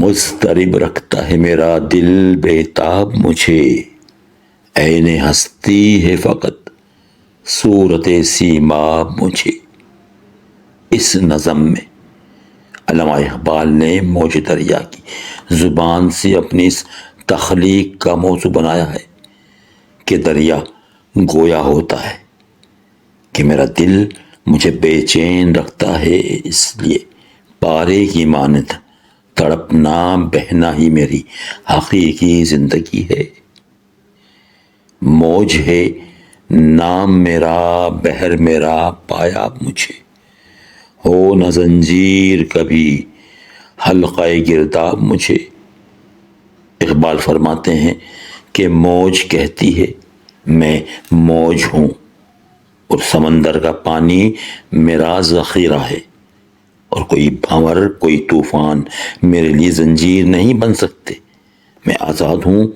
مضطرب رکھتا ہے میرا دل بےتاب مجھے، عین ہستی ہے فقط صورت سیماب مجھے۔ اس نظم میں علامہ اقبال نے موج دریا کی زبان سے اپنی اس تخلیق کا موضوع بنایا ہے کہ دریا گویا ہوتا ہے کہ میرا دل مجھے بے چین رکھتا ہے، اس لیے پارے کی مانند تڑپنا بہنا ہی میری حقیقی زندگی ہے۔ موج ہے نام میرا، بحر میرا پایاب مجھے، ہو نہ زنجیر کبھی حلقہ گرداب مجھے۔ اقبال فرماتے ہیں کہ موج کہتی ہے میں موج ہوں اور سمندر کا پانی میرا ذخیرہ ہے، اور کوئی بھنور کوئی طوفان میرے لیے زنجیر نہیں بن سکتے۔ میں آزاد ہوں،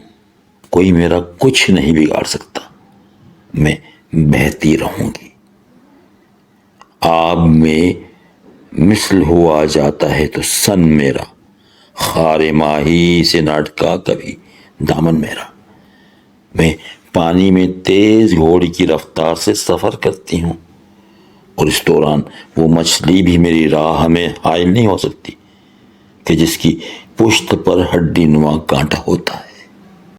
کوئی میرا کچھ نہیں بگاڑ سکتا، میں بہتی رہوں گی۔ آب میں مثل ہوا جاتا ہے تو سن میرا، خار ماہی سے نہ اٹکا کبھی دامن میرا۔ میں پانی میں تیز گھوڑی کی رفتار سے سفر کرتی ہوں، اور اس دوران وہ مچھلی بھی میری راہ میں حائل نہیں ہو سکتی کہ جس کی پشت پر ہڈی نما کانٹا ہوتا ہے۔